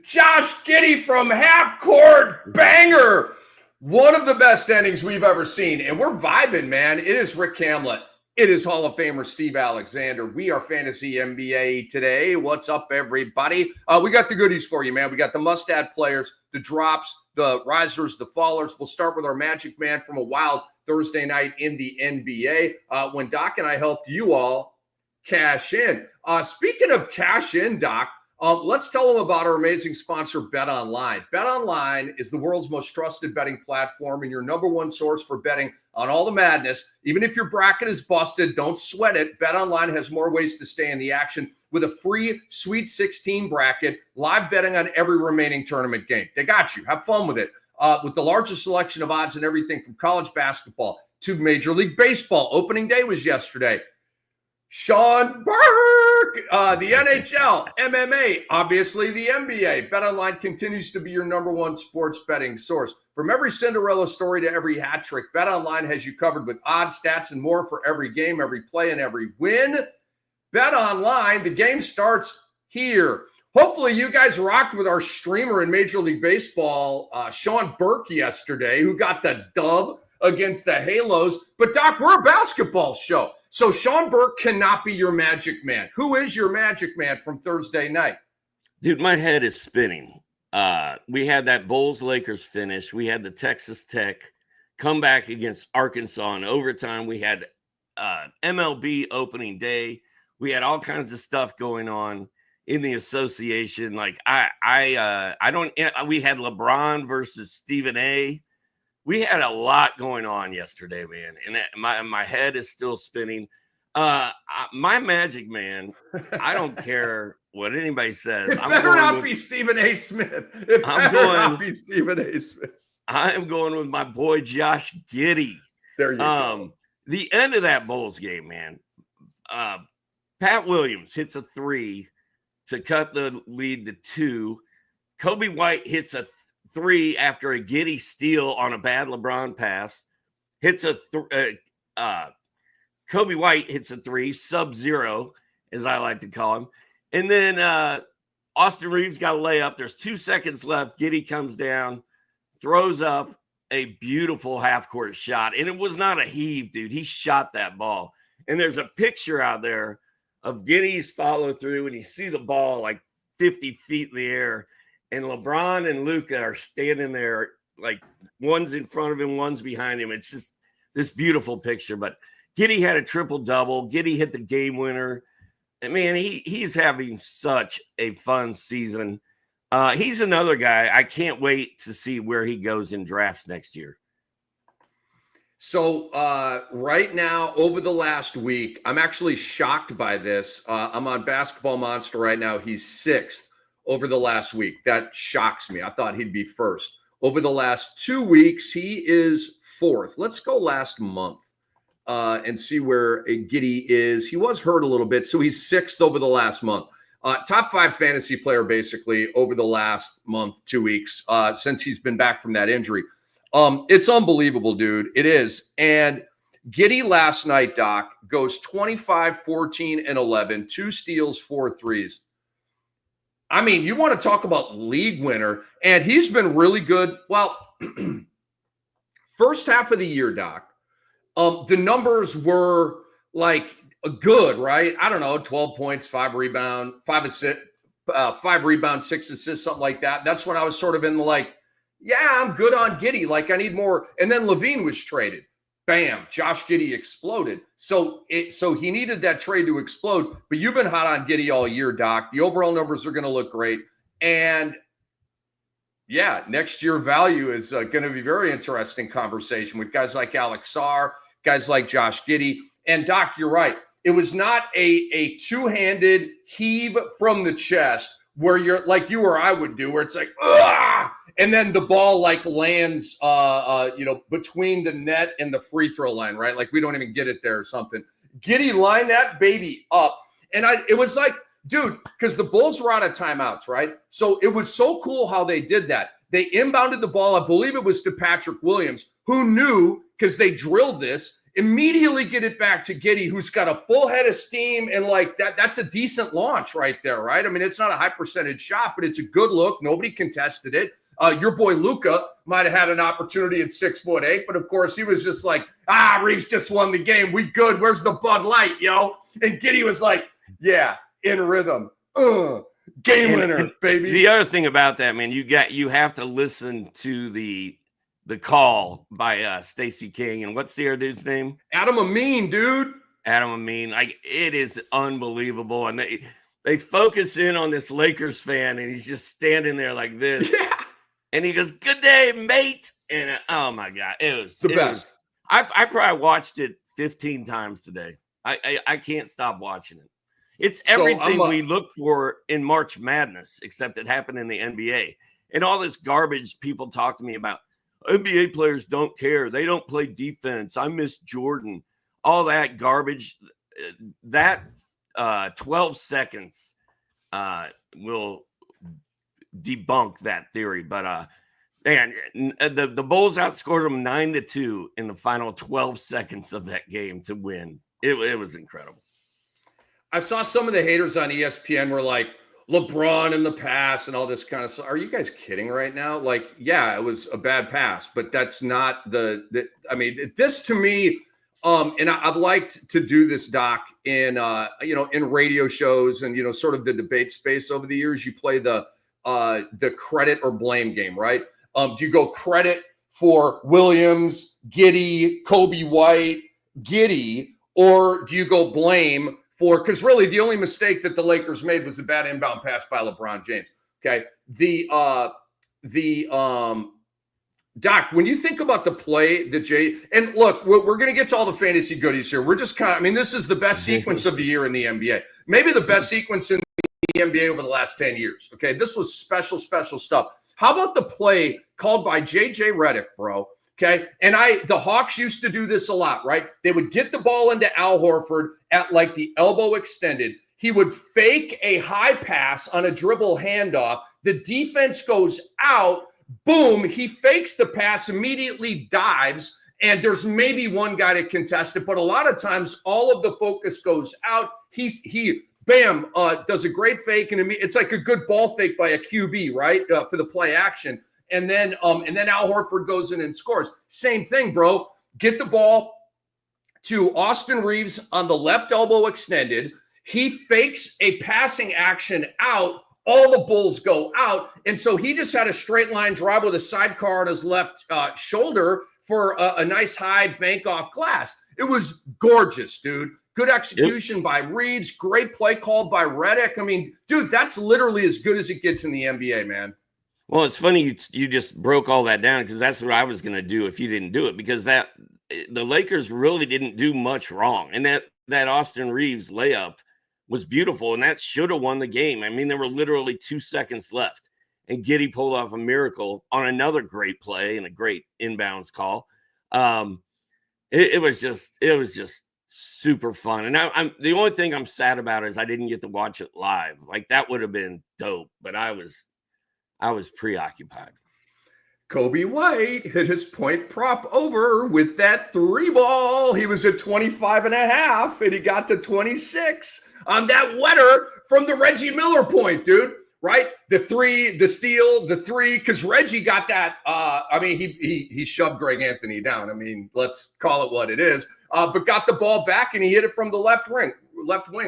Josh Giddey from half court banger. One of the best innings we've ever seen. And we're vibing, man. It is Rick Kamla. It is Hall of Famer Steve Alexander. We are Fantasy NBA today. What's up, everybody? We got the goodies for you, man. We got the must-add players, the drops, the risers, the fallers. We'll start with our Magic Man from a wild Thursday night in the NBA when Doc and I helped you all cash in. Speaking of cash in, Doc, let's tell them about our amazing sponsor, BetOnline. BetOnline is the world's most trusted betting platform and your number one source for betting on all the madness. Even if your bracket is busted, don't sweat it. BetOnline has more ways to stay in the action with a free Sweet 16 bracket, live betting on every remaining tournament game. They got you. Have fun with it. With the largest selection of odds and everything from college basketball to Major League Baseball. Opening day was yesterday. Sean Burke, the NHL, MMA, obviously the NBA. BetOnline continues to be your number one sports betting source. From every Cinderella story to every hat trick, BetOnline has you covered with odds, stats, and more for every game, every play, and every win. BetOnline, the game starts here. Hopefully you guys rocked with our streamer in Major League Baseball, Sean Burke, yesterday, who got the dub against the Halos. But, Doc, we're a basketball show. So Sean Burke cannot be your Magic Man. Who is your Magic Man from Thursday night? Dude, my head is spinning. We had that Bulls-Lakers finish. We had the Texas Tech comeback against Arkansas in overtime. We had MLB opening day. We had all kinds of stuff going on in the association. Like we had LeBron versus Stephen A. We had a lot going on yesterday, man, and my head is still spinning. My Magic Man, I don't care what anybody says. It better not be Stephen A. Smith. It better not be Stephen A. Smith. I am going with my boy Josh Giddey. There you go. The end of that Bulls game, man. Pat Williams hits a three to cut the lead to 2. Kobe White hits a 3 after a Giddey steal on a bad LeBron pass. Kobe White hits a 3, sub-zero, as I like to call him. And then Austin Reeves got a layup. There's 2 seconds left. Giddey comes down, throws up a beautiful half-court shot. And it was not a heave, dude. He shot that ball. And there's a picture out there of Giddey's follow-through, and you see the ball like 50 feet in the air. And LeBron and Luka are standing there, like one's in front of him, one's behind him. It's just this beautiful picture. But Giddey had a triple-double. Giddey hit the game winner. And, man, he's having such a fun season. He's another guy. I can't wait to see where he goes in drafts next year. So right now, over the last week, I'm actually shocked by this. I'm on Basketball Monster right now. He's 6th. Over the last week. That shocks me. I thought he'd be 1st. Over the last 2 weeks, he is 4th. Let's go last month and see where Giddey is. He was hurt a little bit, so he's 6th over the last month. Top 5 fantasy player, basically, over the last month, 2 weeks, since he's been back from that injury. It's unbelievable, dude. It is. And Giddey last night, Doc, goes 25, 14, and 11, 2 steals, 4 threes. I mean, you want to talk about league winner, and he's been really good. Well, first half of the year, Doc, the numbers were like good, right? I don't know, 12 points, 5 rebounds, 5 assists, 5 rebounds, 6 assists, something like that. That's when I was sort of in the like, yeah, I'm good on Giddey. Like I need more. And then Levine was traded. Bam, Josh Giddey exploded. So he needed that trade to explode. But you've been hot on Giddey all year, Doc. The overall numbers are going to look great. And, yeah, next year value is going to be very interesting conversation with guys like Alex Sarr, guys like Josh Giddey. And, Doc, you're right. It was not a two-handed heave from the chest where you're like you or I would do, where it's like, ugh! And then the ball like lands, between the net and the free throw line, right? Like we don't even get it there or something. Giddey lined that baby up. And it was like, dude, because the Bulls were out of timeouts, right? So it was so cool how they did that. They inbounded the ball. I believe it was to Patrick Williams, who knew, because they drilled this, immediately get it back to Giddey, who's got a full head of steam, and like that's a decent launch right there, right? I mean, it's not a high percentage shot, but it's a good look. Nobody contested it. Your boy Luka might have had an opportunity at 6'8", but of course he was just like, Reeves just won the game. We good. Where's the Bud Light, yo? And Giddey was like, yeah, in rhythm. Game winner, baby. The other thing about that, man, you have to listen to the call by Stacey King, and what's the other dude's name? Adam Amin, dude. Adam Amin. Like, it is unbelievable. And they focus in on this Lakers fan, and he's just standing there like this. Yeah. And he goes, "Good day, mate." And oh my God, it was the best. I probably watched it 15 times today. I can't stop watching it. It's everything we look for in March Madness, except it happened in the NBA. And all this garbage people talk to me about. NBA players don't care. They don't play defense. I miss Jordan. All that garbage. That 12 seconds will debunk that theory. But man, the Bulls outscored them 9-2 in the final 12 seconds of that game to win. It was incredible. I saw some of the haters on ESPN were like, LeBron in the pass and all this kind of stuff. Are you guys kidding right now? Like, yeah, it was a bad pass, but that's not I mean, this to me, and I've liked to do this, Doc, in in radio shows and sort of the debate space over the years. You play the credit or blame game, right? Do you go credit for Williams, Giddey, Kobe White, Giddey, or do you go blame for, because really the only mistake that the Lakers made was a bad inbound pass by LeBron James. Okay. Doc, when you think about the play that and look, we're going to get to all the fantasy goodies here. We're just this is the best sequence of the year in the NBA. Maybe the best sequence in the NBA over the last 10 years. Okay. This was special stuff. How about the play called by JJ Redick, bro? Okay. And the Hawks used to do this a lot, right? They would get the ball into Al Horford at like the elbow extended. He would fake a high pass on a dribble handoff. The defense goes out. Boom. He fakes the pass, immediately dives. And there's maybe one guy to contest it. But a lot of times all of the focus goes out. He does a great fake. And it's like a good ball fake by a QB, right? For the play action. And then Al Horford goes in and scores. Same thing, bro. Get the ball to Austin Reeves on the left elbow extended. He fakes a passing action out. All the Bulls go out. And so he just had a straight line drive with a sidecar on his left shoulder for a nice high bank off glass. It was gorgeous, dude. Good execution by Reeves. Great play called by Redick. I mean, dude, that's literally as good as it gets in the NBA, man. Well, it's funny you just broke all that down, because that's what I was going to do if you didn't do it, because the Lakers really didn't do much wrong. And that Austin Reeves layup was beautiful, and that should have won the game. I mean, there were literally 2 seconds left, and Giddey pulled off a miracle on another great play and a great inbounds call. It was just super fun. And I'm the only thing I'm sad about is I didn't get to watch it live. Like, that would have been dope, but I was preoccupied. Kobe White hit his point prop over with that 3 ball. He was at 25.5 and he got to 26 on that wetter from the Reggie Miller point, dude. Right? The 3, the steal, the 3, because Reggie got that. He shoved Greg Anthony down. I mean, let's call it what it is. But got the ball back and he hit it from the left wing,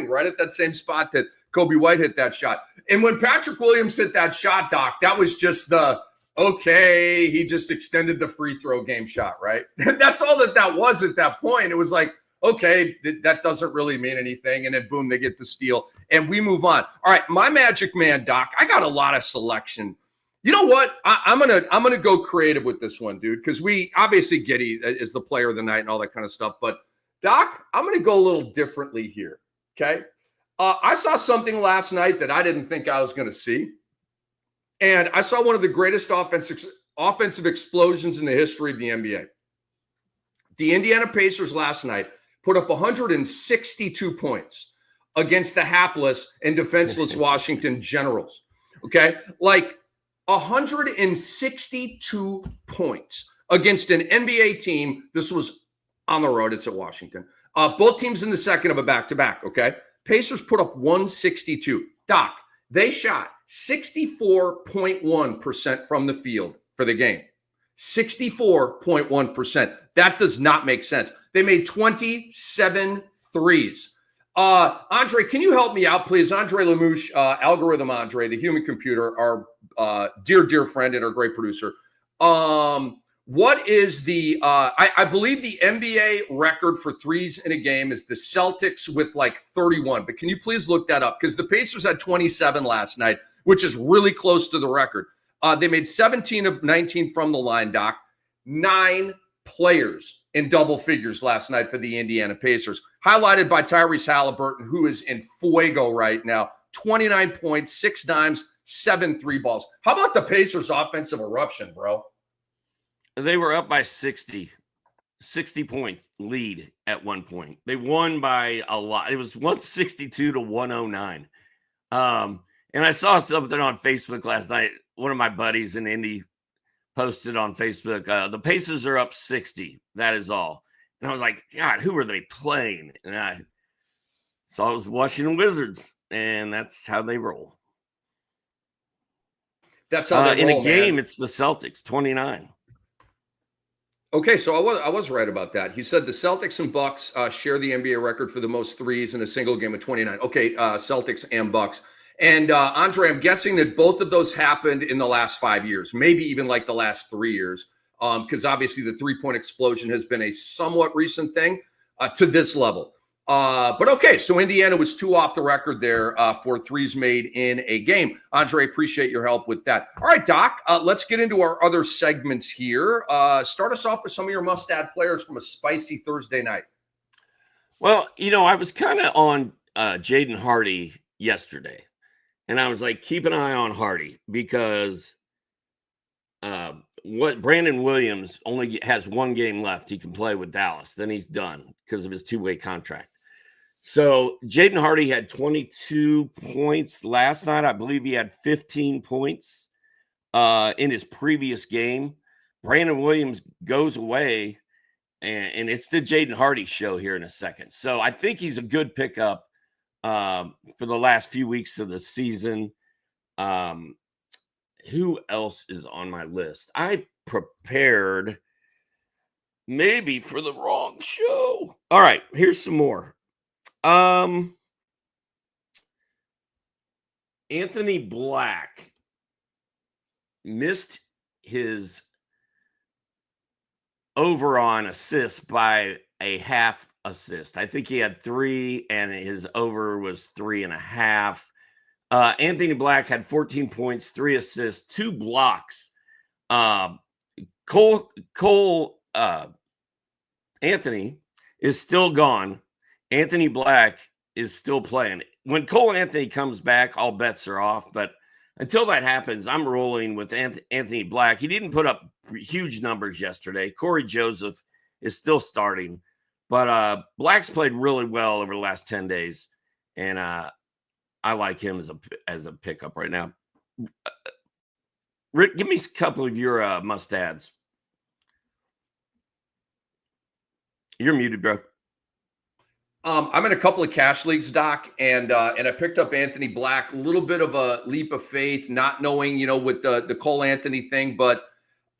right at that same spot that Kobe White hit that shot. And when Patrick Williams hit that shot, Doc, that was just he just extended the free throw game shot, right? That's all that was at that point. It was like, okay, that doesn't really mean anything. And then boom, they get the steal and we move on. All right, my magic man, Doc, I got a lot of selection. You know what? I'm gonna go creative with this one, dude, because we obviously Giddey is the player of the night and all that kind of stuff. But Doc, I'm gonna go a little differently here. Okay. I saw something last night that I didn't think I was going to see. And I saw one of the greatest offensive explosions in the history of the NBA. The Indiana Pacers last night put up 162 points against the hapless and defenseless Washington Generals. Okay? Like 162 points against an NBA team. This was On the road, it's at Washington. Both teams in the second of a back-to-back, okay? Pacers put up 162. Doc, they shot 64.1% from the field for the game. 64.1%. That does not make sense. They made 27 threes. Andre, can you help me out, please? Andre Lamouche, Algorithm Andre, the human computer, our dear friend and our great producer. What is the I believe the NBA record for threes in a game is the Celtics with like 31, but can you please look that up? Because the Pacers had 27 last night, which is really close to the record. They made 17 of 19 from the line, Doc. 9 players in double figures last night for the Indiana Pacers, highlighted by Tyrese Halliburton, who is in fuego right now. 29 points, 6 dimes, 7 3 balls. How about the Pacers' offensive eruption, bro? They were up by 60 point lead at one point. They won by a lot. It was 162 to 109. And I saw something on Facebook last night. One of my buddies in Indy posted on Facebook, the Pacers are up 60. That is all. And I was like, God, who are they playing? And I saw it was the Washington Wizards, and that's how they roll. That's how they roll, in a game, man. it's the Celtics, 29. Okay, so I was right about that. He said the Celtics and Bucks share the NBA record for the most threes in a single game of 29. Okay, Celtics and Bucks. And Andre, I'm guessing that both of those happened in the last 5 years, maybe even like the last 3 years, because obviously the three-point explosion has been a somewhat recent thing to this level. But okay, so Indiana was 2 off the record there for threes made in a game. Andre, appreciate your help with that. All right, Doc, let's get into our other segments here. Start us off with some of your must-add players from a spicy Thursday night. Well, I was kind of on Jaden Hardy yesterday, and I was like, keep an eye on Hardy because what Brandon Williams only has 1 game left. He can play with Dallas. Then he's done because of his 2-way contract. So Jaden Hardy had 22 points last night. I believe he had 15 points in his previous game. Brandon Williams goes away, and it's the Jaden Hardy show here in a second. So I think he's a good pickup for the last few weeks of the season. Who else is on my list? I prepared maybe for the wrong show. All right, here's some more. Anthony Black missed his over on assists by a half assist. I think he had 3 and his over was 3.5. Anthony Black had 14 points, 3 assists, 2 blocks. Cole Anthony is still gone. Anthony Black is still playing. When Cole Anthony comes back, all bets are off. But until that happens, I'm rolling with Anthony Black. He didn't put up huge numbers yesterday. Corey Joseph is still starting. But Black's played really well over the last 10 days. And I like him as a pickup right now. Rick, give me a couple of your must-adds. You're muted, bro. I'm in a couple of cash leagues, Doc, and I picked up Anthony Black. A little bit of a leap of faith, not knowing, with the Cole Anthony thing, but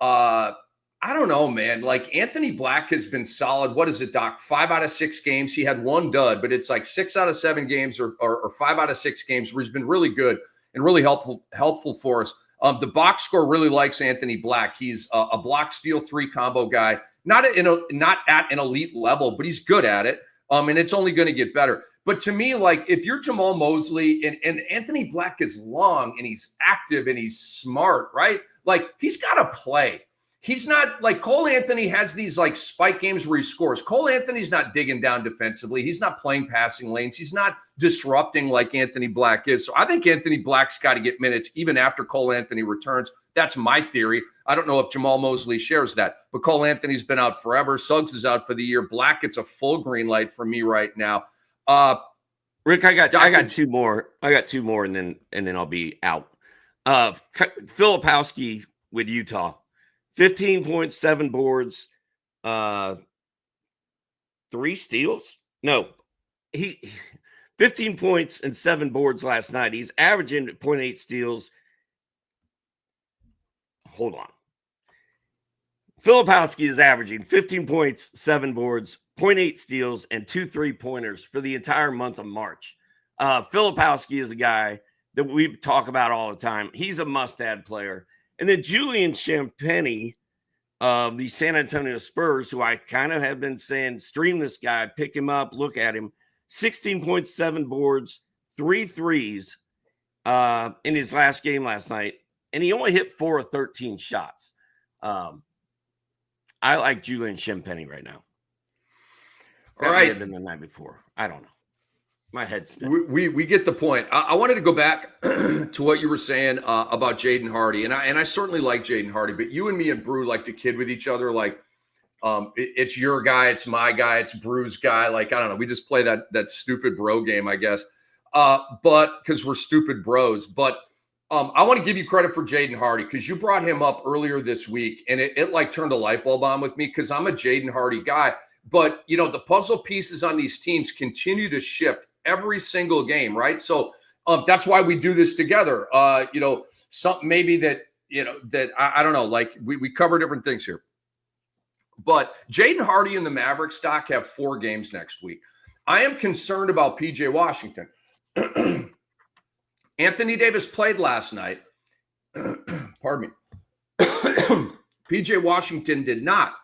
I don't know, man. Like Anthony Black has been solid. What is it, Doc? 5 out of 6 games. He had 1 dud, but it's like 6 out of 7 games or 5 out of 6 games where he's been really good and really helpful for us. The box score really likes Anthony Black. He's a block, steal, 3 combo guy. Not at an elite level, but he's good at it. And it's only going to get better. But to me, like if you're Jamal Mosley and Anthony Black is long and he's active and he's smart, right? Like he's got to play. He's not like Cole Anthony has these like spike games where he scores. Cole Anthony's not digging down defensively. He's not playing passing lanes. He's not disrupting like Anthony Black is. So I think Anthony Black's got to get minutes even after Cole Anthony returns. That's my theory. I don't know if Jamal Mosley shares that, but Cole Anthony's been out forever. Suggs is out for the year. Black gets a full green light for me right now. Rick, I got 2 more. I got 2 more, and then I'll be out. Filipowski with Utah, 15 points, 7 boards. 3 steals. No, he 15 points and 7 boards last night. He's averaging 0.8 steals. Hold on. Filipowski is averaging 15 points, 7 boards, 0.8 steals, and 2 3-pointers for the entire month of March. Filipowski is a guy that we talk about all the time. He's a must-add player. And then Julian Champagnie of the San Antonio Spurs, who I kind of have been saying, stream this guy, pick him up, look at him. 16.7 boards, 3 threes in his last game last night. And he only hit 4 of 13 shots. I like Julian Champagnie right now. All right. Have been the night before. I don't know. My head's spinning. We get the point. I wanted to go back to what you were saying about Jaden Hardy, and I certainly like Jaden Hardy. But you and me and Brew like to kid with each other, like it's your guy, it's my guy, it's Brew's guy. Like I don't know, we just play that stupid bro game, I guess. But because we're stupid bros. But I want to give you credit for Jaden Hardy because you brought him up earlier this week, and it like turned a light bulb on with me because I'm a Jaden Hardy guy. But you know the puzzle pieces on these teams continue to shift every single game, right? So that's why we do this together. You know, something maybe that, you know, that I don't know, like we cover different things here. But Jaden Hardy and the Mavericks, Doc, have 4 games next week. I am concerned about PJ Washington. Anthony Davis played last night. Pardon me. PJ Washington did not.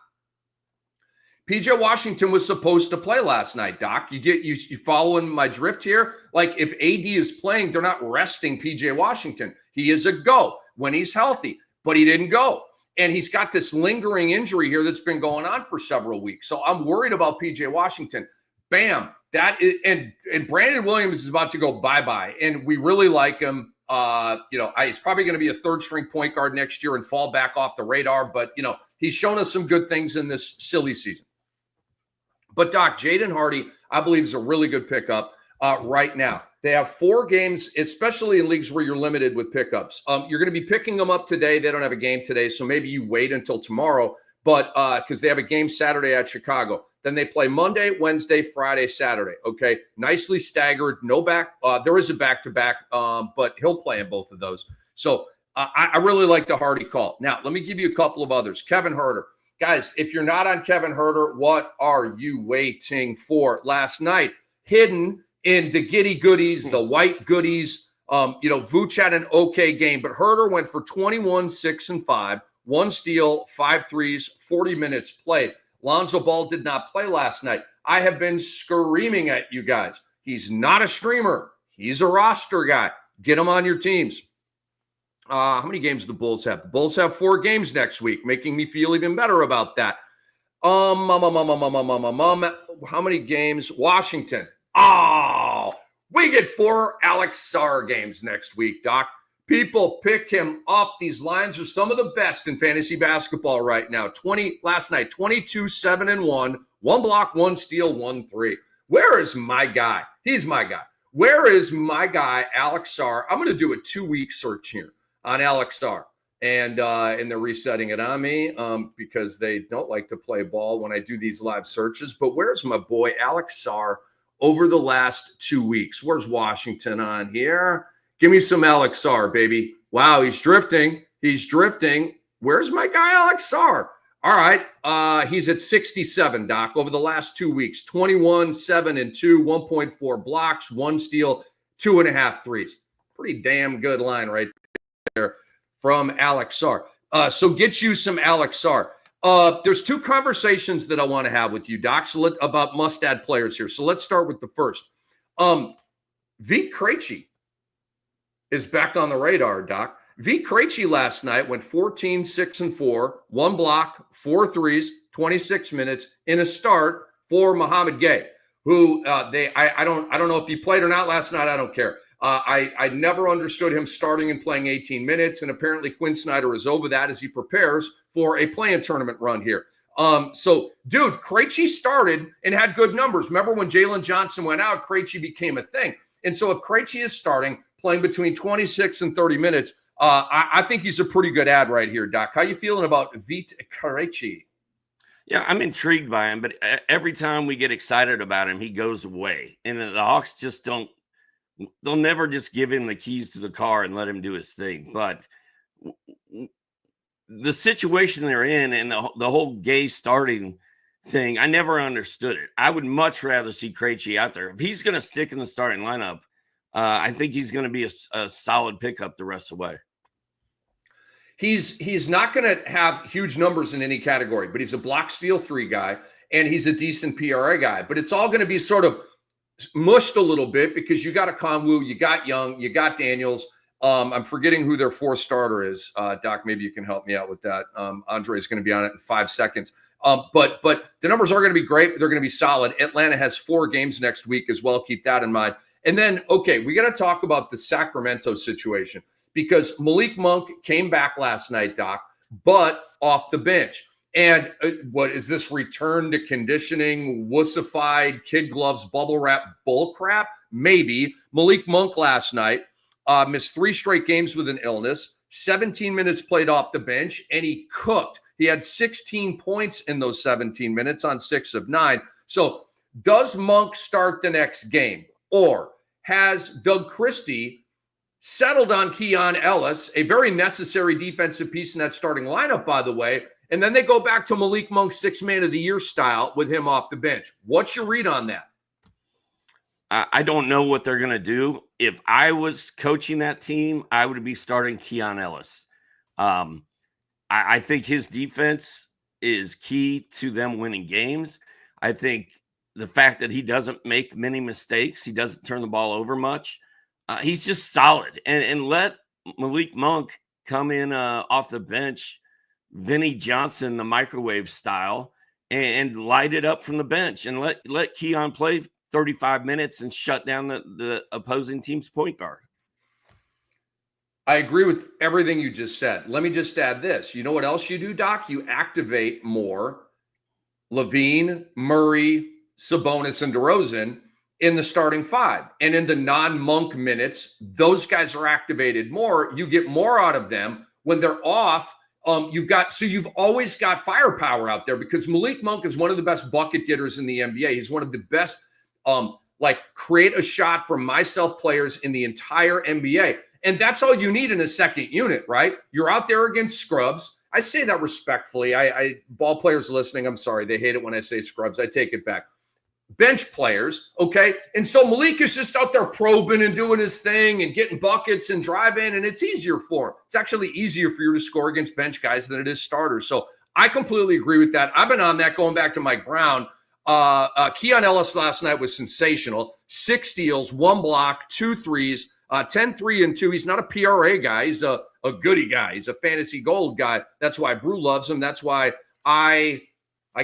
PJ Washington was supposed to play last night, Doc. You following my drift here? Like if AD is playing, they're not resting PJ Washington. He is a go when he's healthy, but he didn't go. And he's got this lingering injury here that's been going on for several weeks. So I'm worried about PJ Washington. Bam. That is, and Brandon Williams is about to go bye-bye. And we really like him. You know, he's probably going to be a third-string point guard next year and fall back off the radar. But, you know, he's shown us some good things in this silly season. But, Doc, Jaden Hardy, I believe, is a really good pickup right now. They have 4 games, especially in leagues where you're limited with pickups. You're going to be picking them up today. They don't have a game today, so maybe you wait until tomorrow. But because they have a game Saturday at Chicago. Then they play Monday, Wednesday, Friday, Saturday. Okay, nicely staggered. No back. There is a back-to-back, but he'll play in both of those. So I really like the Hardy call. Now, let me give you a couple of others. Kevin Huerter. Guys, if you're not on Kevin Huerter, what are you waiting for? Last night, hidden in the giddy goodies, the white goodies, you know, Vooch had an okay game, but Huerter went for 21, 6, and 5, 1 steal, 5 threes, 40 minutes played. Lonzo Ball did not play last night. I have been screaming at you guys. He's not a streamer. He's a roster guy. Get him on your teams. How many games do the Bulls have? The Bulls have 4 games next week, making me feel even better about that. How many games? Washington. Oh, we get 4 Alex Sarr games next week, Doc. People pick him up. These lines are some of the best in fantasy basketball right now. Last night, 22, 7, and 1. 1 block, 1 steal, 1 3. Where is my guy? He's my guy. Where is my guy, Alex Sarr? I'm going to do a 2-week search here on Alex Sarr. And they're resetting it on me because they don't like to play ball when I do these live searches. But where's my boy, Alex Sarr, over the last 2 weeks? Where's Washington on here? Give me some Alex Sarr, baby. Wow, he's drifting. He's drifting. Where's my guy, Alex Sarr? All right. He's at 67, Doc, over the last 2 weeks. 21, 7, and 2, 1.4 blocks, 1 steal, 2.5 threes. Pretty damn good line right there from Alex Sarr. So get you some Alex Sarr. There's 2 conversations that I want to have with you, Doc, about must-add players here. So let's start with the first. Vit Krejci is back on the radar, Doc. Vit Krejci last night went 14, 6, and 4, 1 block, 4 threes, 26 minutes in a start for Mohamed Gay, who I don't know if he played or not last night. I don't care. I never understood him starting and playing 18 minutes, and apparently Quinn Snyder is over that as he prepares for a play-in tournament run here. So, dude, Krejci started and had good numbers. Remember when Jalen Johnson went out, Krejci became a thing. And so if Krejci is starting, playing between 26 and 30 minutes, I think he's a pretty good ad right here, Doc. How you feeling about Vit Krejci? Yeah, I'm intrigued by him, but every time we get excited about him, he goes away. And the Hawks just don't, they'll never just give him the keys to the car and let him do his thing. But the situation they're in and the whole Gay starting thing, I never understood it. I would much rather see Krejci out there. If he's going to stick in the starting lineup, I think he's going to be a solid pickup the rest of the way. He's not going to have huge numbers in any category, but he's a block steal 3 guy, and he's a decent PRA guy. But it's all going to be sort of mushed a little bit because you got a Conwu, you got Young, you got Daniels. I'm forgetting who their 4th starter is. Doc, maybe you can help me out with that. Andre is going to be on it in 5 seconds. But the numbers are going to be great. They're going to be solid. Atlanta has 4 games next week as well. Keep that in mind. And then, okay, we got to talk about the Sacramento situation because Malik Monk came back last night, Doc, but off the bench. And what is this return to conditioning, wussified, kid gloves, bubble wrap bull crap? Maybe. Malik Monk last night missed 3 straight games with an illness, 17 minutes played off the bench, and he cooked. He had 16 points in those 17 minutes on 6 of 9. So does Monk start the next game? Or has Doug Christie settled on Keon Ellis, a very necessary defensive piece in that starting lineup, by the way, and then they go back to Malik Monk's 6th man of the year style with him off the bench? What's your read on that? I don't know what they're going to do. If I was coaching that team, I would be starting Keon Ellis. I think his defense is key to them winning games. I think the fact that he doesn't make many mistakes, he doesn't turn the ball over much. He's just solid. And let Malik Monk come in off the bench, Vinnie Johnson, the microwave style, and light it up from the bench. And let Keon play 35 minutes and shut down the opposing team's point guard. I agree with everything you just said. Let me just add this. You know what else you do, Doc? You activate more Levine, Murray, Sabonis, and DeRozan in the starting 5. And in the non-Monk minutes, those guys are activated more. You get more out of them. When they're off, you've always got firepower out there because Malik Monk is one of the best bucket getters in the NBA. He's one of the best create a shot from myself players in the entire NBA. And that's all you need in a second unit, right? You're out there against scrubs. I say that respectfully. I ball players listening, I'm sorry. They hate it when I say scrubs. I take it back. Bench players, okay? And so Malik is just out there probing and doing his thing and getting buckets and driving, and it's easier for him. It's actually easier for you to score against bench guys than it is starters. So I completely agree with that. I've been on that going back to Mike Brown. Keon Ellis last night was sensational. 6 steals, 1 block, 2 threes, 10, 3, and 2. He's not a PRA guy. He's a goody guy. He's a fantasy gold guy. That's why Brew loves him. That's why I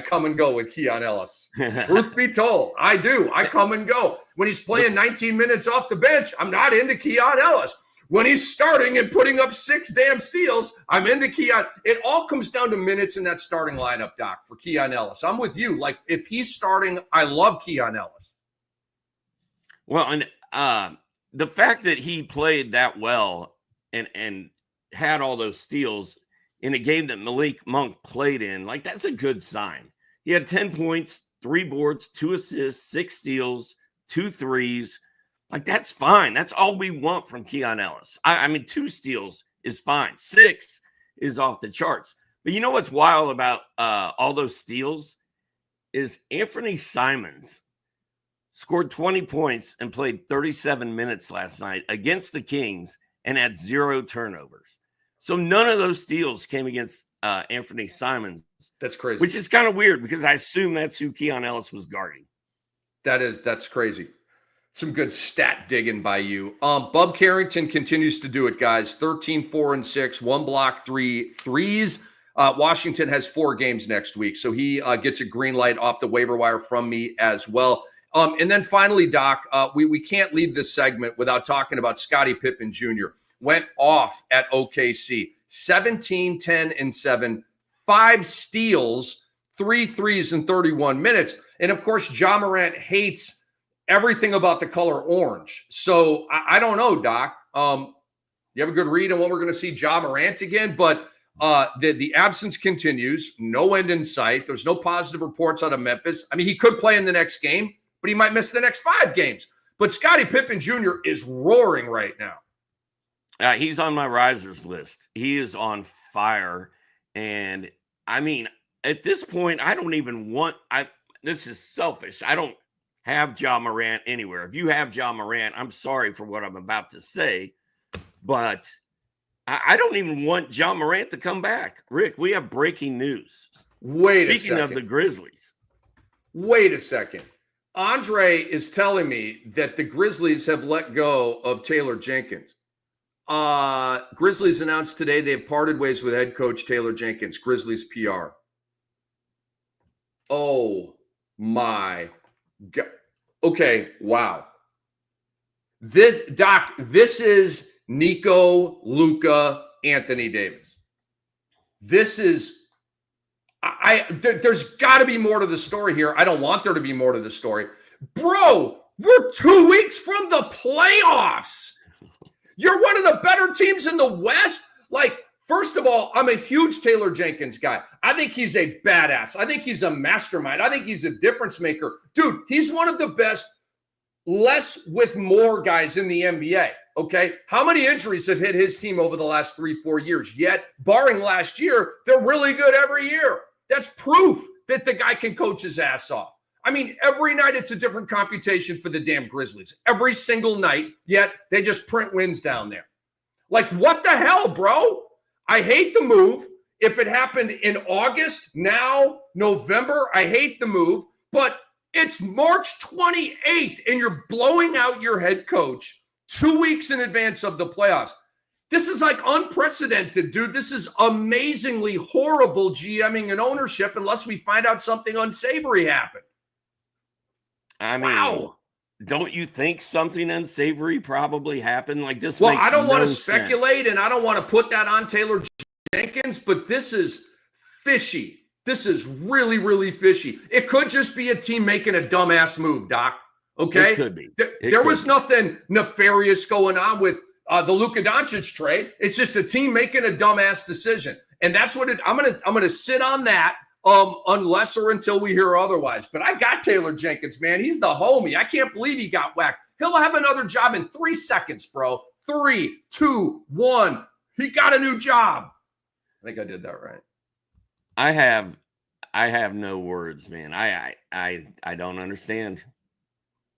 come and go with Keon Ellis. Truth be told, I do. I come and go. When he's playing 19 minutes off the bench, I'm not into Keon Ellis. When he's starting and putting up 6 damn steals, I'm into Keon. It all comes down to minutes in that starting lineup, Doc, for Keon Ellis. I'm with you. Like, if he's starting, I love Keon Ellis. Well, and the fact that he played that well and had all those steals in a game that Malik Monk played in, like, that's a good sign. He had 10 points, 3 boards, 2 assists, 6 steals, 2 threes. Like, that's fine. That's all we want from Keon Ellis. I mean, 2 steals is fine. 6 is off the charts. But you know what's wild about all those steals is Anthony Simons scored 20 points and played 37 minutes last night against the Kings and had 0 turnovers. So none of those steals came against Anthony Simons. That's crazy. Which is kind of weird because I assume that's who Keon Ellis was guarding. That's crazy. Some good stat digging by you. Bub Carrington continues to do it, guys. 13, 4, and 6, 1 block, 3 threes. Washington has 4 games next week, so he gets a green light off the waiver wire from me as well. And then finally, Doc, we can't leave this segment without talking about Scottie Pippen Jr. Went off at OKC. 17, 10, and 7, 5 steals, 3 threes in 31 minutes. And, of course, Ja Morant hates everything about the color orange. So I don't know, Doc. You have a good read on when we're going to see Ja Morant again, but The absence continues, no end in sight. There's no positive reports out of Memphis. I mean, he could play in the next game, but he might miss the next 5 games. But Scottie Pippen Jr. is roaring right now. He's on my risers list. He is on fire. And I mean, at this point, I don't even want this is selfish. I don't have Ja Morant anywhere. If you have Ja Morant, I'm sorry for what I'm about to say, but I don't even want Ja Morant to come back. Rick, we have breaking news. Speaking of the Grizzlies. Wait a second. Andre is telling me that the Grizzlies have let go of Taylor Jenkins. Grizzlies announced today they have parted ways with head coach Taylor Jenkins, Grizzlies PR. Oh my God. Okay, wow. This is Nico, Luka, Anthony Davis. This is there's got to be more to the story here. I don't want there to be more to the story. Bro, we're 2 weeks from the playoffs. You're one of the better teams in the West. Like, first of all, I'm a huge Taylor Jenkins guy. I think he's a badass. I think he's a mastermind. I think he's a difference maker. Dude, he's one of the best less with more guys in the NBA. Okay. How many injuries have hit his team over the last 3-4 years? Yet, barring last year, they're really good every year. That's proof that the guy can coach his ass off. I mean, every night it's a different computation for the damn Grizzlies. Every single night, yet they just print wins down there. Like, what the hell, bro? I hate the move. If it happened in August, now, November, I hate the move. But it's March 28th, and you're blowing out your head coach 2 weeks in advance of the playoffs. This is like unprecedented, dude. This is amazingly horrible GMing and ownership unless we find out something unsavory happened. I mean, wow. Don't you think something unsavory probably happened? Like this Well, makes I don't no want to sense. speculate, and I don't want to put that on Taylor Jenkins, but this is fishy. This is really, really fishy. It could just be a team making a dumbass move, Doc. Okay? It could be. There was nothing nefarious going on with the Luka Doncic trade. It's just a team making a dumbass decision. And that's what I'm gonna sit on that unless or until we hear otherwise. But I got Taylor Jenkins, man. He's the homie. I can't believe he got whacked. He'll have another job in 3 seconds, bro. 3, 2, 1. He got a new job. I think I did that right. I have no words, man. I don't understand.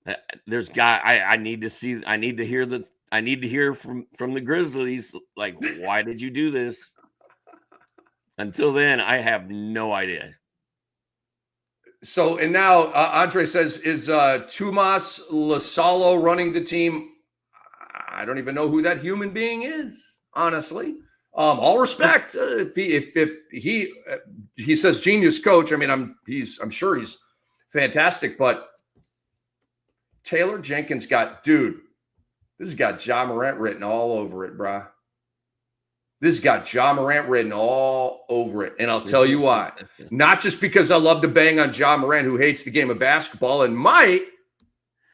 I need to hear from the Grizzlies. Like, why did you do this? Until then, I have no idea. So, and now Andre says, is Tomas Lasalo running the team? I don't even know who that human being is, honestly. All respect. If he says genius coach, I mean, I'm sure he's fantastic, but Taylor Jenkins this has got Ja Morant written all over it, bruh. This has got Ja Morant written all over it. And I'll tell you why. Not just because I love to bang on Ja Morant, who hates the game of basketball and might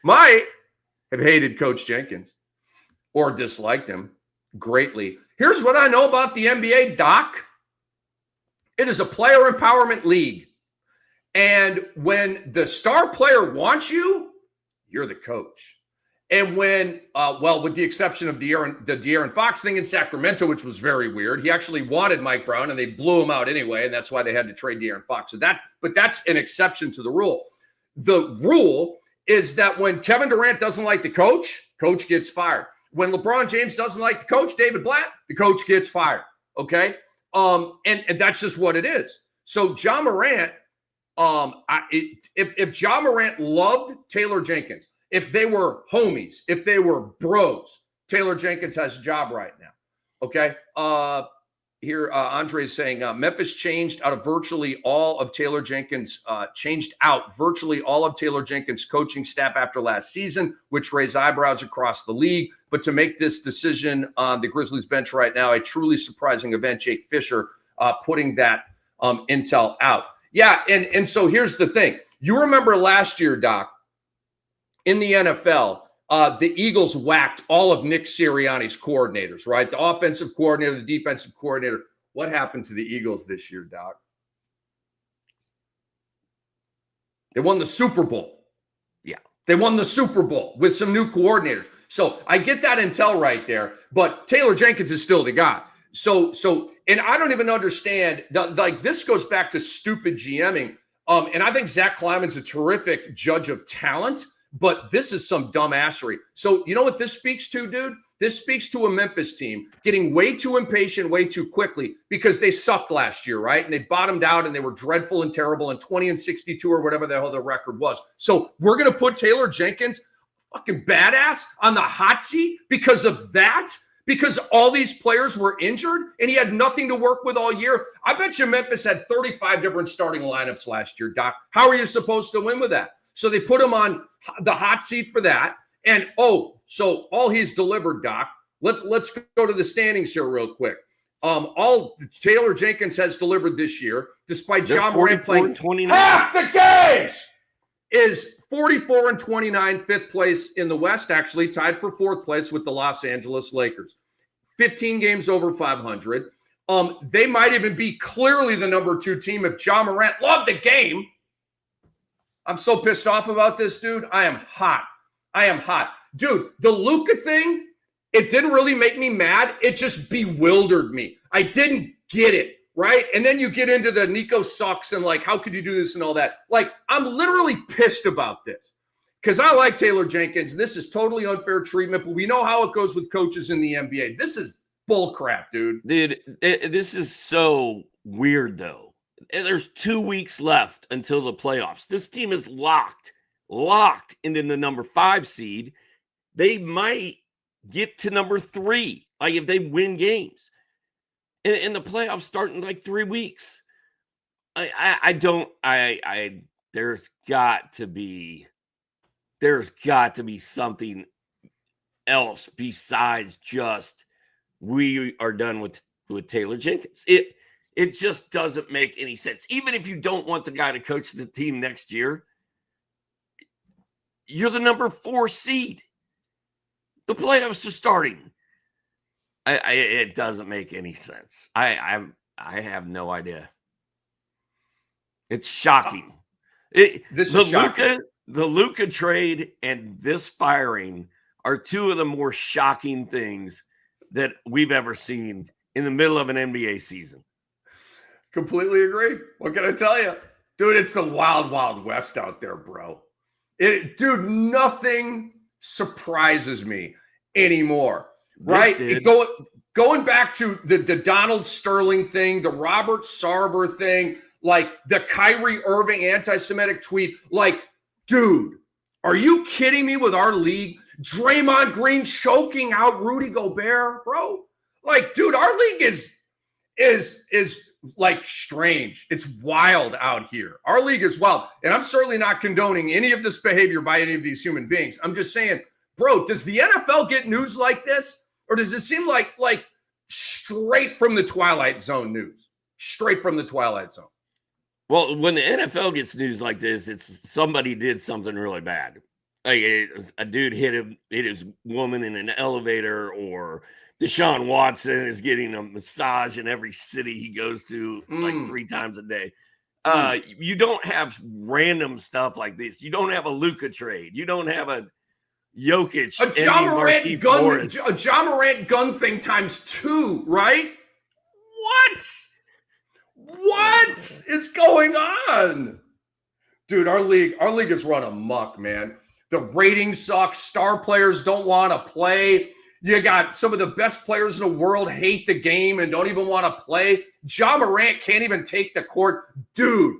have hated Coach Jenkins or disliked him greatly. Here's what I know about the NBA, Doc. It is a player empowerment league. And when the star player wants you, you're the coach. And when, with the exception of the De'Aaron Fox thing in Sacramento, which was very weird, he actually wanted Mike Brown and they blew him out anyway. And that's why they had to trade De'Aaron Fox. But that's an exception to the rule. The rule is that when Kevin Durant doesn't like the coach gets fired. When LeBron James doesn't like the coach, David Blatt, the coach gets fired. Okay. And that's just what it is. So Ja Morant, if Ja Morant loved Taylor Jenkins, if they were homies, if they were bros, Taylor Jenkins has a job right now. Okay. Here, Andre is saying Memphis changed out virtually all of Taylor Jenkins' coaching staff after last season, which raised eyebrows across the league. But to make this decision on the Grizzlies bench right now, a truly surprising event. Jake Fisher putting that intel out. Yeah, and so here's the thing. You remember last year, Doc, in the NFL, the Eagles whacked all of Nick Sirianni's coordinators, right? The offensive coordinator, the defensive coordinator. What happened to the Eagles this year, Doc? They won the Super Bowl. Yeah. They won the Super Bowl with some new coordinators. So I get that intel right there, but Taylor Jenkins is still the guy. So, and I don't even understand, like this goes back to stupid GMing. And I think Zach Kleiman's a terrific judge of talent, but this is some dumbassery. So you know what this speaks to, dude? This speaks to a Memphis team getting way too impatient way too quickly because they sucked last year, right? And they bottomed out and they were dreadful and terrible and 20-62 or whatever the hell the record was. So we're going to put Taylor Jenkins, fucking badass, on the hot seat because of that? Because all these players were injured and he had nothing to work with all year? I bet you Memphis had 35 different starting lineups last year, Doc. How are you supposed to win with that? So they put him on the hot seat for that. And, so all he's delivered, Doc, let's go to the standings here real quick. All Taylor Jenkins has delivered this year, despite John Morant playing 29. Half the games, is 44-29, fifth place in the West, actually tied for fourth place with the Los Angeles Lakers. 15 games over 500. They might even be clearly the number 2 team if John Morant loved the game. I'm so pissed off about this, dude. I am hot. Dude, the Luka thing, it didn't really make me mad. It just bewildered me. I didn't get it, right? And then you get into the Nico sucks and like, how could you do this and all that? Like, I'm literally pissed about this because I like Taylor Jenkins. And this is totally unfair treatment, but we know how it goes with coaches in the NBA. This is bull crap, dude. Dude, this is so weird, though. There's 2 weeks left until the playoffs. This team is locked into the number 5 seed. They might get to number 3, like if they win games. And the playoffs start in like 3 weeks. There's got to be something else besides just we are done with Taylor Jenkins. It just doesn't make any sense. Even if you don't want the guy to coach the team next year, you're the number 4 seed. The playoffs are starting. It doesn't make any sense. I have no idea. It's shocking. The Luka trade and this firing are 2 of the more shocking things that we've ever seen in the middle of an NBA season. Completely agree. What can I tell you? Dude, it's the wild, wild west out there, bro. Dude, nothing surprises me anymore, right? Going back to the Donald Sterling thing, the Robert Sarver thing, like the Kyrie Irving anti-Semitic tweet, like, dude, are you kidding me with our league? Draymond Green choking out Rudy Gobert, bro. Like, dude, our league is like strange. It's wild out here. Our league is wild. And I'm certainly not condoning any of this behavior by any of these human beings. I'm just saying, bro, does the NFL get news like this? Or does it seem like straight from the Twilight Zone news? Straight from the Twilight Zone. Well, when the NFL gets news like this, it's somebody did something really bad. Like a dude hit his woman in an elevator, or Deshaun Watson is getting a massage in every city he goes to like 3 times a day. You don't have random stuff like this. You don't have a Luka trade. You don't have a Jokic, a John Morant gun thing times 2, right? What is going on? Dude, our league is run amok, man. The ratings suck. Star players don't want to play. You got some of the best players in the world hate the game and don't even want to play. John Morant can't even take the court. Dude.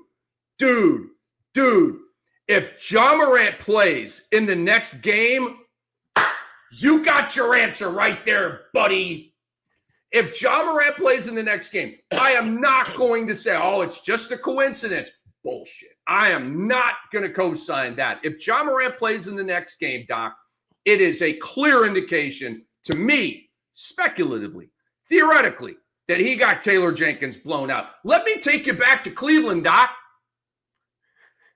If John Morant plays in the next game, you got your answer right there, buddy. If John Morant plays in the next game, I am not going to say, oh, it's just a coincidence. Bullshit. I am not going to co-sign that. If John Morant plays in the next game, Doc, it is a clear indication to me, speculatively, theoretically, that he got Taylor Jenkins blown out. Let me take you back to Cleveland, Doc.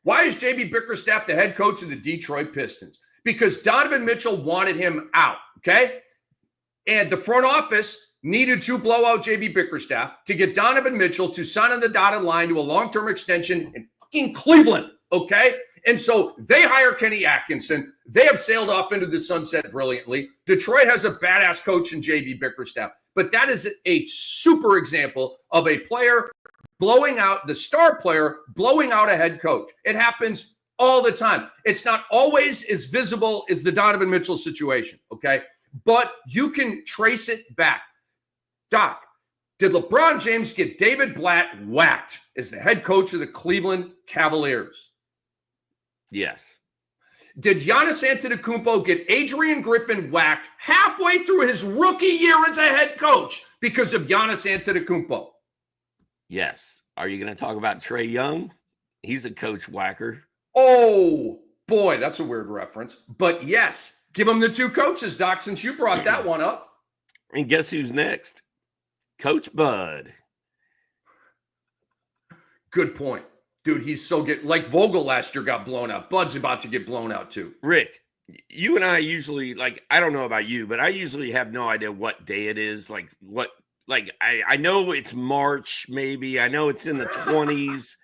Why is J.B. Bickerstaff the head coach of the Detroit Pistons? Because Donovan Mitchell wanted him out, okay? And the front office needed to blow out JB Bickerstaff to get Donovan Mitchell to sign on the dotted line to a long-term extension in fucking Cleveland, okay? And so they hire Kenny Atkinson. They have sailed off into the sunset brilliantly. Detroit has a badass coach in JB Bickerstaff. But that is a super example of a player blowing out, the star player blowing out a head coach. It happens all the time. It's not always as visible as the Donovan Mitchell situation, okay? But you can trace it back. Doc, did LeBron James get David Blatt whacked as the head coach of the Cleveland Cavaliers? Yes. Did Giannis Antetokounmpo get Adrian Griffin whacked halfway through his rookie year as a head coach because of Giannis Antetokounmpo? Yes. Are you going to talk about Trae Young? He's a coach whacker. Oh, boy, that's a weird reference. But yes, give him the two coaches, Doc, since you brought that one up. And guess who's next? Coach Bud. Good point. Dude, he's so good. Like Vogel last year got blown out. Bud's about to get blown out too. Rick, you and I usually, like, I don't know about you, but I usually have no idea what day it is. I know it's March, maybe. I know it's in the 20s,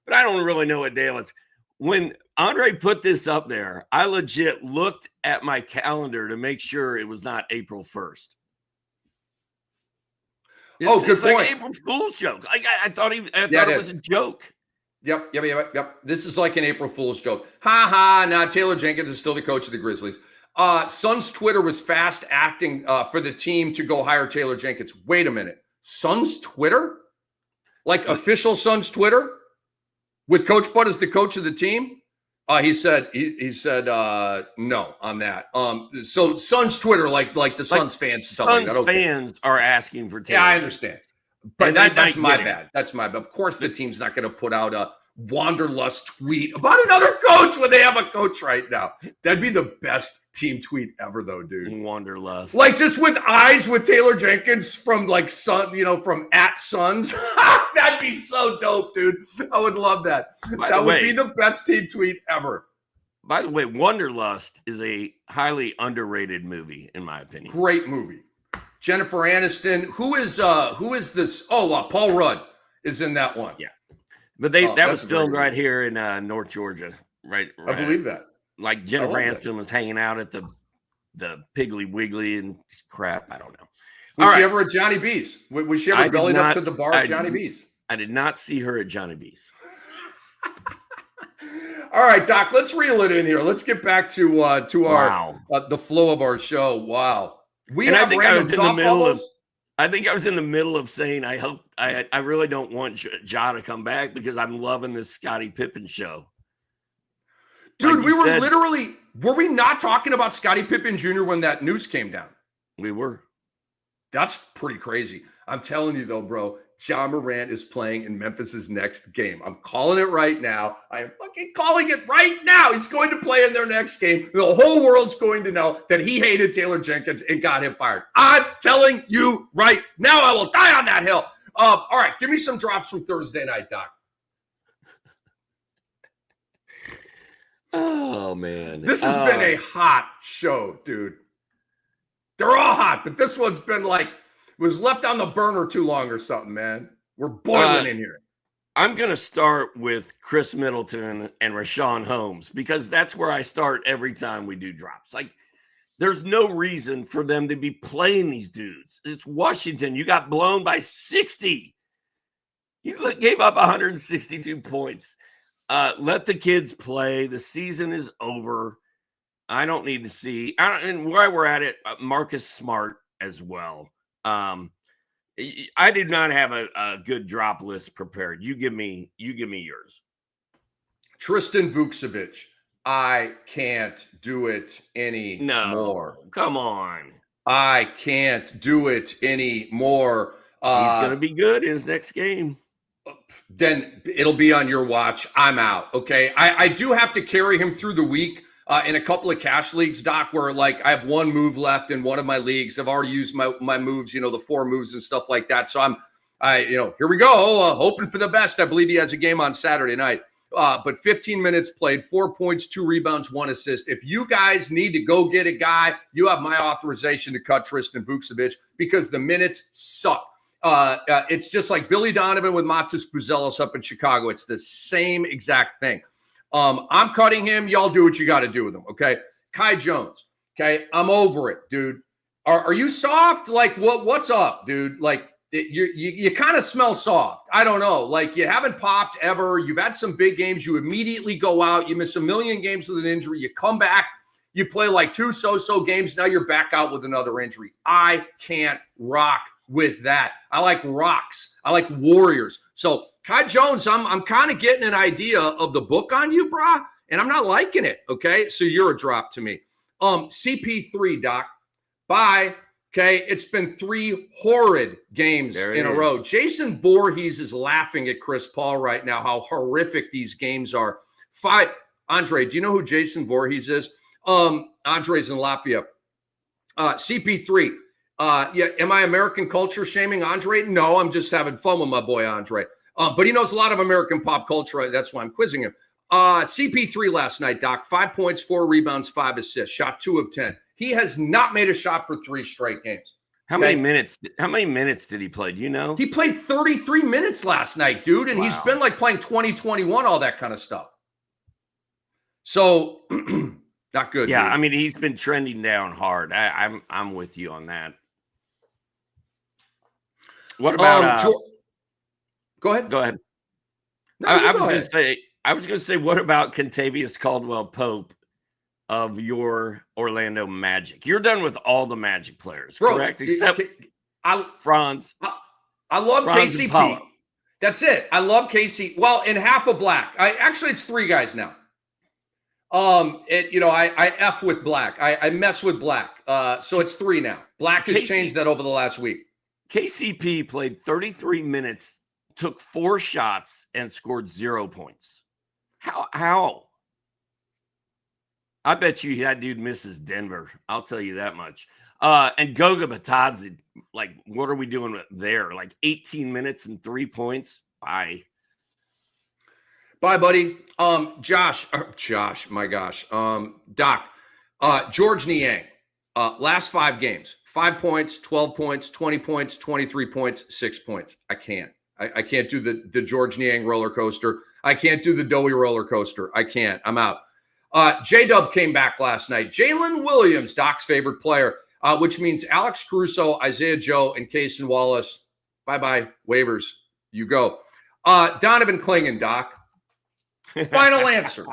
but I don't really know what day it was. When Andre put this up there, I legit looked at my calendar to make sure it was not April 1st. It's good point. like April Fool's joke. I thought it was a joke. Yep. This is like an April Fool's joke. Ha ha. Now Taylor Jenkins is still the coach of the Grizzlies. Suns Twitter was fast acting for the team to go hire Taylor Jenkins. Wait a minute. Suns Twitter? Like official Suns Twitter? With Coach Bud as the coach of the team? He said no on that. So Suns Twitter, like the Suns fans, stuff like that. Okay. Fans are asking for Taylor. Yeah, I understand. But that's my bad. That's my bad. Of course, the team's not going to put out a Wanderlust tweet about another coach when they have a coach right now. That'd be the best team tweet ever, though, dude. Wanderlust. Like just with eyes with Taylor Jenkins from like Sun, from @Suns. That'd be so dope, dude. I would love that. That would be the best team tweet ever. By the way, Wanderlust is a highly underrated movie, in my opinion. Great movie. Jennifer Aniston. Who is this? Paul Rudd is in that one. Yeah. But that was filmed right here in North Georgia. Right. I believe that. Like Jennifer Aniston was hanging out at the Piggly Wiggly and crap. I don't know. Was she ever at Johnny B's? Was she ever bellied up to the bar at Johnny B's? I did not see her at Johnny B's. All right, Doc, let's reel it in here. Let's get back to our the flow of our show. Wow. I think I was in the middle of saying I really don't want Ja to come back because I'm loving this Scottie Pippen show. Dude, were we not talking about Scottie Pippen Jr. when that news came down? We were. That's pretty crazy. I'm telling you though, bro, Ja Morant is playing in Memphis's next game. I'm calling it right now. I am fucking calling it right now. He's going to play in their next game. The whole world's going to know that he hated Taylor Jenkins and got him fired. I'm telling you right now. I will die on that hill. All right, give me some drops from Thursday night, Doc. Oh, man. This has been a hot show, dude. They're all hot, but this one's been was left on the burner too long or something, man. We're boiling in here. I'm going to start with Chris Middleton and Rashawn Holmes because that's where I start every time we do drops. Like, there's no reason for them to be playing these dudes. It's Washington. You got blown by 60. You gave up 162 points. Let the kids play. The season is over. I don't need to see. And while we're at it, Marcus Smart as well. I did not have a good drop list prepared. You give me yours. Tristan Vukcevic. I can't do it anymore. No, come on. I can't do it anymore. He's going to be good in his next game. Then it'll be on your watch. I'm out. Okay. I do have to carry him through the week in a couple of cash leagues, Doc, where I have one move left in one of my leagues. I've already used my moves, the 4 moves and stuff like that. So here we go. Hoping for the best. I believe he has a game on Saturday night. but 15 minutes played, 4 points, 2 rebounds, 1 assist. If you guys need to go get a guy, you have my authorization to cut Tristan Vukcevic because the minutes suck. It's just like Billy Donovan with Matas Buzelis up in Chicago. It's the same exact thing. I'm cutting him. Y'all do what you got to do with him, okay? Kai Jones, okay? I'm over it, dude. Are you soft? Like, what's up, dude? Like, you kind of smell soft. I don't know. Like, you haven't popped ever. You've had some big games. You immediately go out. You miss a million games with an injury. You come back. You play like 2 so-so games. Now you're back out with another injury. I can't rock with that. I like rocks. I like warriors. So Kai Jones, I'm kind of getting an idea of the book on you, brah, and I'm not liking it. Okay, so you're a drop to me. CP3, Doc. Bye. Okay, it's been 3 horrid games in a row. Jason Voorhees is laughing at Chris Paul right now. How horrific these games are. 5. Andre, do you know who Jason Voorhees is? Andre's in Latvia. CP3. Yeah, am I American culture shaming Andre? No, I'm just having fun with my boy Andre. But he knows a lot of American pop culture. That's why I'm quizzing him. CP3 last night, Doc. 5 points, 4 rebounds, 5 assists. Shot 2 of 10. He has not made a shot for 3 straight games. How many minutes did he play? Do you know? He played 33 minutes last night, dude, and he's been like playing 20, 21, all that kind of stuff. So not good. Yeah, dude. I mean, he's been trending down hard. I'm with you on that. What about go ahead. Go ahead. No, I was going to say, what about Kentavious Caldwell-Pope of your Orlando Magic? You're done with all the Magic players, correct? Except Franz. I love Franz KCP. That's it. I love KC. Well, in half of black. Actually, it's 3 guys now. I F with black. I mess with black. So it's 3 now. Black has changed that over the last week. KCP played 33 minutes, took 4 shots, and scored 0 points. How? I bet you that dude misses Denver. I'll tell you that much. And Goga Batadze, like, what are we doing there? Like 18 minutes and 3 points? Bye. Bye, buddy. Josh, my gosh. Doc, George Niang, last 5 games, 5 points, 12 points, 20 points, 23 points, 6 points. I can't. I can't do the George Niang roller coaster. I can't do the Dowie roller coaster. I can't. I'm out. J-Dub came back last night. Jalen Williams, Doc's favorite player, which means Alex Caruso, Isaiah Joe, and Cason Wallace. Bye-bye. Waivers. You go. Donovan Clingan, Doc. Final answer.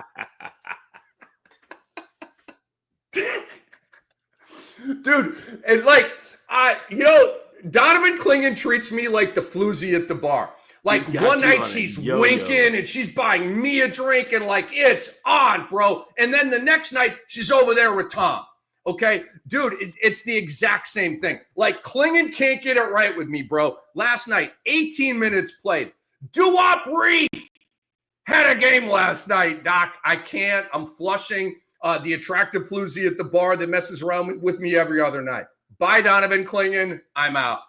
Dude, and like, Donovan Clingan treats me like the floozy at the bar. Like, one night she's winking and she's buying me a drink and like, it's on, bro. And then the next night she's over there with Tom. Okay, dude, it's the exact same thing. Like, Clingan can't get it right with me, bro. Last night, 18 minutes played. Doo-wop Reef had a game last night, Doc. I can't. I'm flushing the attractive floozy at the bar that messes around with me every other night. Bye, Donovan Clingan. I'm out.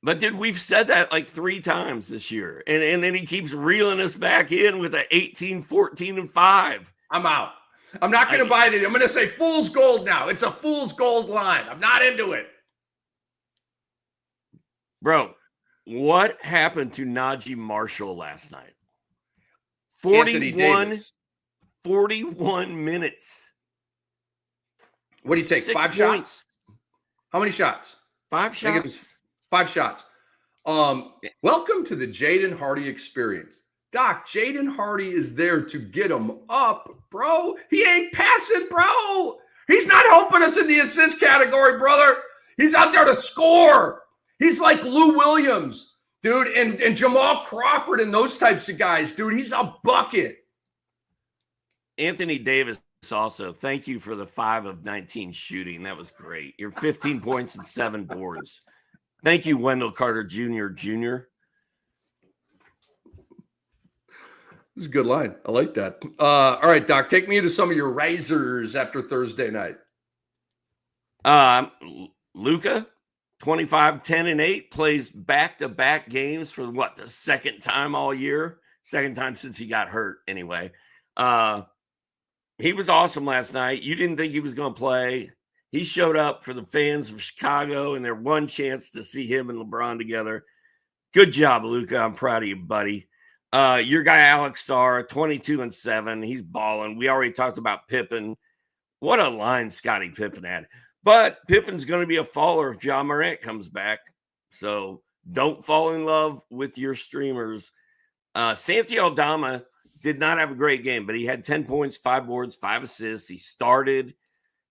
But, dude, we've said that like 3 times this year. And then he keeps reeling us back in with an 18, 14, and 5. I'm out. I'm not going to buy it. I'm going to say fool's gold now. It's a fool's gold line. I'm not into it. Bro, what happened to Najee Marshall last night? 41 minutes. What do you take? 5 shots? How many shots? 5 shots. I think it was 5 shots. Welcome to the Jaden Hardy experience. Doc, Jaden Hardy is there to get him up, bro. He ain't passing, bro. He's not helping us in the assist category, brother. He's out there to score. He's like Lou Williams, dude, and Jamal Crawford and those types of guys, dude. He's a bucket. Anthony Davis also, thank you for the 5 of 19 shooting. That was great. You're 15 points and 7 boards. Thank you, Wendell Carter Jr. This is a good line. I like that. All right, Doc, take me into some of your risers after Thursday night. Luka, 25, 10, and 8, plays back-to-back games for the 2nd time all year. Second time since he got hurt anyway. He was awesome last night. You didn't think he was going to play. He showed up for the fans of Chicago and their one chance to see him and LeBron together. Good job, Luka. I'm proud of you, buddy. Your guy, Alex Starr, 22-7. He's balling. We already talked about Pippen. What a line Scottie Pippen had. But Pippen's going to be a faller if Ja Morant comes back. So don't fall in love with your streamers. Santi Aldama did not have a great game, but he had 10 points, 5 boards, 5 assists. He started.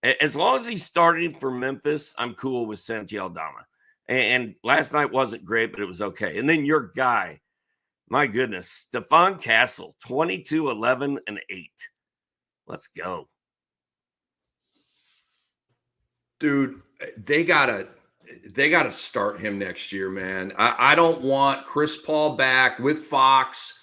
As long as he's starting for Memphis, I'm cool with Santi Aldama. And last night wasn't great, but it was okay. And then your guy, my goodness, Stephon Castle, 22, 11, and 8. Let's go. Dude, they gotta start him next year, man. I don't want Chris Paul back with Fox,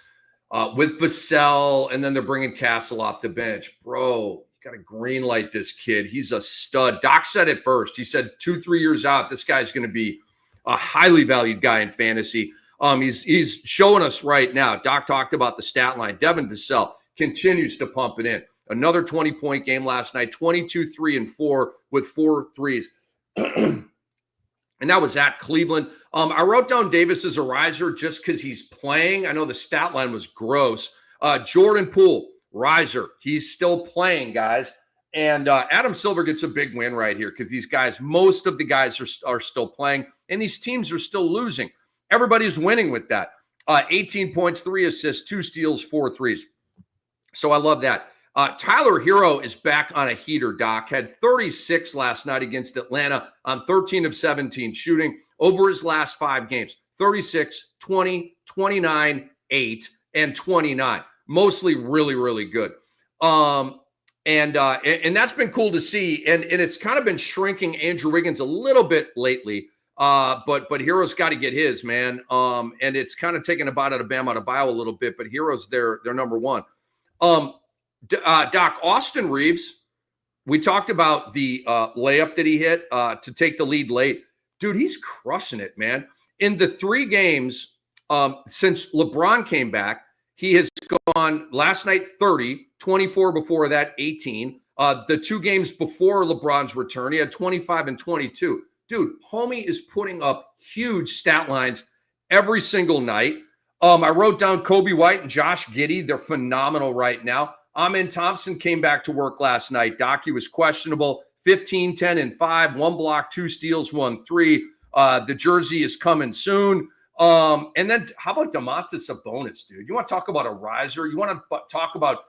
with Vassell, and then they're bringing Castle off the bench. Bro, you got to green light this kid. He's a stud. Doc said it first. He said 2-3 years out, this guy's going to be a highly valued guy in fantasy. He's showing us right now. Doc talked about the stat line. Devin Vassell continues to pump it in. Another 20-point game last night, 22, 3, and 4 with 4 threes. And that was at Cleveland. I wrote down Davis as a riser just because he's playing. I know the stat line was gross. Jordan Poole, riser. He's still playing, guys. And Adam Silver gets a big win right here because these guys, most of the guys are still playing, and these teams are still losing. Everybody's winning with that. 18 points, 3 assists, 2 steals, 4 threes. So I love that. Tyler Hero is back on a heater, Doc. Had 36 last night against Atlanta on 13 of 17 shooting over his last 5 games. 36, 20, 29, 8, and 29. Mostly really, really good. And that's been cool to see. And it's kind of been shrinking Andrew Wiggins a little bit lately. But Hero's got to get his, man. And it's kind of taken a bite out of Bam Adebayo a little bit, but Hero's their number one. Doc, Austin Reeves, we talked about the layup that he hit to take the lead late. Dude, he's crushing it, man. In the 3 games since LeBron came back, he has gone last night 30, 24 before that, 18. The 2 games before LeBron's return, he had 25 and 22. Dude, homie is putting up huge stat lines every single night. I wrote down Kobe White and Josh Giddey. They're phenomenal right now. Amen Thompson came back to work last night. Doc, he was questionable. 15, 10, and 5. 1 block, 2 steals, 1 3. The jersey is coming soon. And then how about Domantas Sabonis, dude? You want to talk about a riser? You want to talk about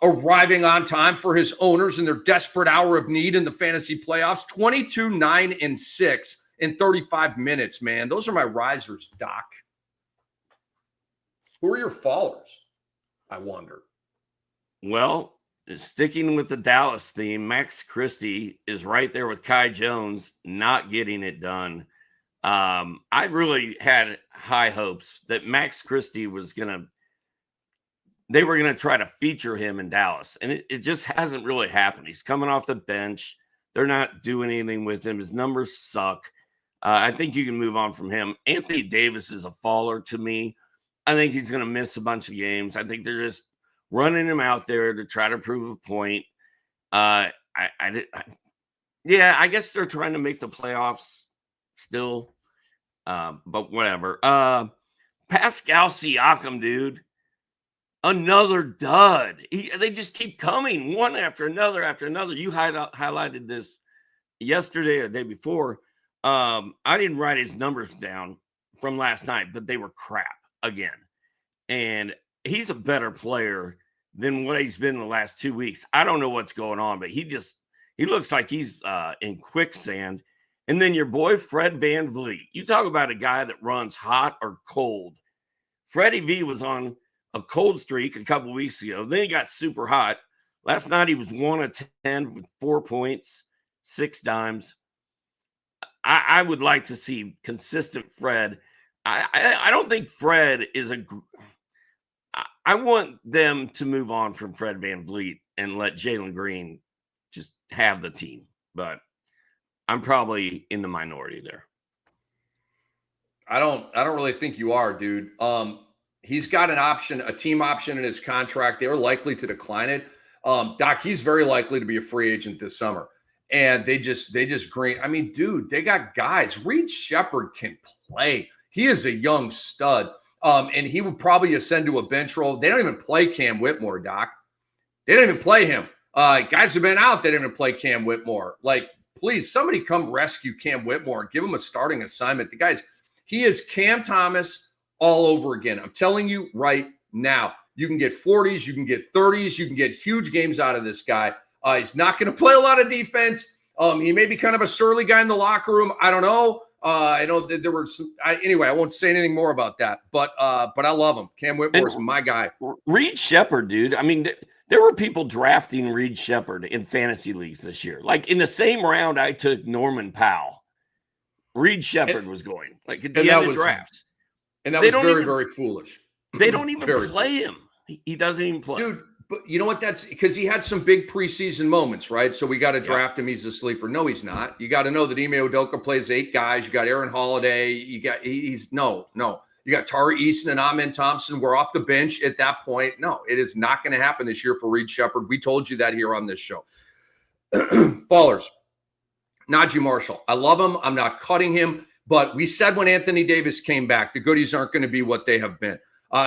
arriving on time for his owners in their desperate hour of need in the fantasy playoffs? 22, 9, and 6 in 35 minutes, man. Those are my risers, Doc. Who are your fallers, I wonder? Well, sticking with the Dallas theme, Max Christie is right there with Kai Jones, not getting it done. I really had high hopes that Max Christie they were going to try to feature him in Dallas, and it just hasn't really happened. He's coming off the bench. They're not doing anything with him. His numbers suck. I think you can move on from him. Anthony Davis is a faller to me. I think he's going to miss a bunch of games. I think they're just running him out there to try to prove a point. I guess they're trying to make the playoffs still, but whatever. Pascal Siakam, dude, another dud. They just keep coming one after another after another. You highlighted this yesterday or the day before. I didn't write his numbers down from last night, but they were crap again. And he's a better player than what he's been in the last 2 weeks. I don't know what's going on, but he looks like he's in quicksand. And then your boy, Fred VanVleet. You talk about a guy that runs hot or cold. Freddie V was on a cold streak a couple weeks ago. Then he got super hot. Last night he was 1 of 10 with 4 points, 6 dimes. I would like to see consistent Fred. I don't think Fred is I want them to move on from Fred VanVleet and let Jalen Green just have the team. But I'm probably in the minority there. I don't really think you are, dude. He's got an option, a team option in his contract. They're likely to decline it. Doc, he's very likely to be a free agent this summer. And they just green. I mean, dude, they got guys. Reed Shepard can play. He is a young stud. And he would probably ascend to a bench role. They don't even play Cam Whitmore, Doc. They don't even play him. Guys have been out. They didn't even play Cam Whitmore. Like, please, somebody come rescue Cam Whitmore and give him a starting assignment. The guy's, he is Cam Thomas all over again. I'm telling you right now. You can get 40s, you can get 30s, you can get huge games out of this guy. He's not going to play a lot of defense. He may be kind of a surly guy in the locker room. I don't know. I know that there were some. Anyway, I won't say anything more about that. But I love him. Cam Whitmore is my guy. Reed Shepard, dude. I mean, there were people drafting Reed Shepard in fantasy leagues this year. Like in the same round, I took Norman Powell. Reed Shepard was going like at the end of drafts, and that was very, very foolish. They don't even play him. He doesn't even play. Dude, but you know what? That's because he had some big preseason moments, right? So we got to draft him. He's a sleeper. No, he's not. You got to know that Ime Udoka plays 8 guys. You got Aaron Holiday. You got no. You got Tari Eason and Amen Thompson. We're off the bench at that point. No, it is not going to happen this year for Reed Shepard. We told you that here on this show. Fallers, Najee Marshall. I love him. I'm not cutting him. But we said when Anthony Davis came back, the goodies aren't going to be what they have been.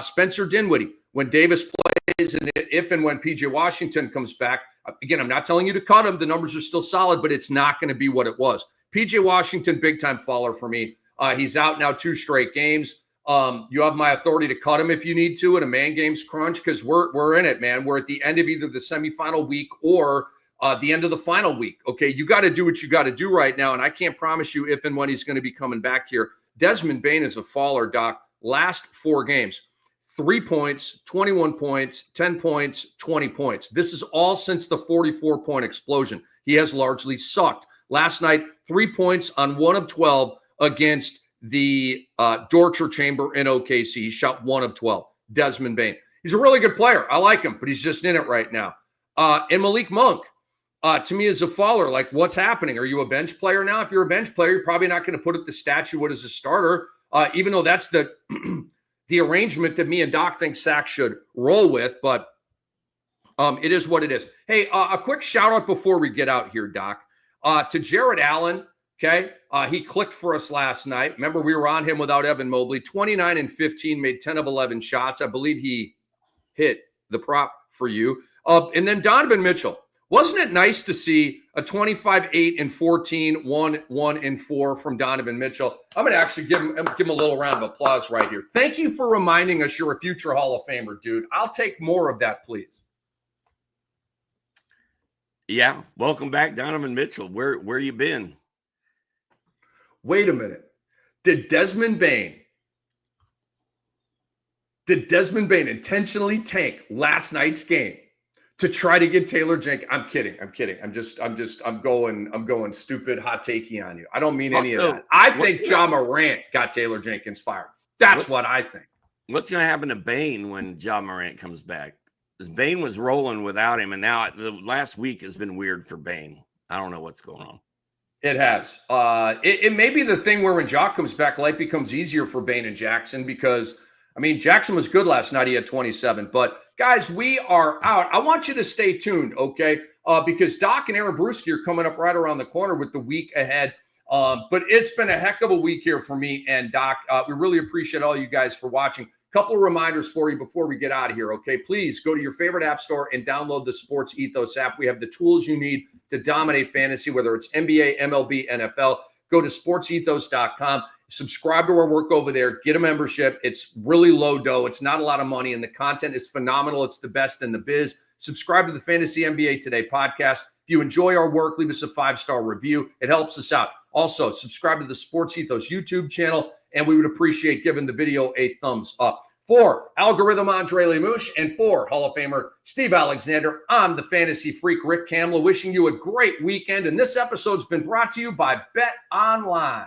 Spencer Dinwiddie, when Davis plays and if and when PJ Washington comes back, again, I'm not telling you to cut him. The numbers are still solid, but it's not going to be what it was. PJ Washington, big-time faller for me. He's out now 2 straight games. You have my authority to cut him if you need to in a man games crunch because we're in it, man. We're at the end of either the semifinal week or the end of the final week. Okay, you got to do what you got to do right now, and I can't promise you if and when he's going to be coming back here. Desmond Bane is a faller, Doc. Last 4 games. 3 points, 21 points, 10 points, 20 points. This is all since the 44-point explosion. He has largely sucked. Last night, 3 points on 1 of 12 against the Dorcher Chamber in OKC. He shot 1 of 12. Desmond Bane. He's a really good player. I like him, but he's just in it right now. And Malik Monk, to me, is a faller. Like, what's happening? Are you a bench player now? If you're a bench player, you're probably not going to put up the stats you would as a starter, even though that's the the arrangement that me and Doc think Sack should roll with, but it is what it is. Hey, a quick shout out before we get out here, Doc, to Jared Allen. Okay. He clicked for us last night. Remember, we were on him without Evan Mobley, 29 and 15, made 10 of 11 shots. I believe he hit the prop for you. And then Donovan Mitchell. Wasn't it nice to see a 25, 8 and 14, 1 and 4 from Donovan Mitchell? I'm going to actually give him a little round of applause right here. Thank you for reminding us you're a future Hall of Famer, dude. I'll take more of that, please. Yeah, welcome back, Donovan Mitchell. Where you been? Wait a minute. Did Desmond Bane intentionally tank last night's game to try to get Taylor Jenkins? I'm kidding. I'm going stupid hot takey on you. I don't mean any of that. I think Ja Morant got Taylor Jenkins fired. That's what I think. What's going to happen to Bane when Ja Morant comes back? Because Bane was rolling without him, and now the last week has been weird for Bane. I don't know what's going on. It has. It may be the thing where when Ja comes back, life becomes easier for Bane and Jackson because, I mean, Jackson was good last night. He had 27. But, guys, we are out. I want you to stay tuned, okay? Because Doc and Aaron Brewski are coming up right around the corner with the week ahead. But it's been a heck of a week here for me and Doc. We really appreciate all you guys for watching. Couple of reminders for you before we get out of here, okay? Please go to your favorite app store and download the Sports Ethos app. We have the tools you need to dominate fantasy, whether it's NBA, MLB, NFL. Go to sportsethos.com. Subscribe to our work over there. Get a membership. It's really low dough. It's not a lot of money, and the content is phenomenal. It's the best in the biz. Subscribe to the Fantasy NBA Today podcast. If you enjoy our work, leave us a 5-star review. It helps us out. Also, subscribe to the Sports Ethos YouTube channel, and we would appreciate giving the video a thumbs up. For Algorithm Andre Lemouche and for Hall of Famer Steve Alexander, I'm the fantasy freak Rick Kamla, wishing you a great weekend. And this episode's been brought to you by Bet Online.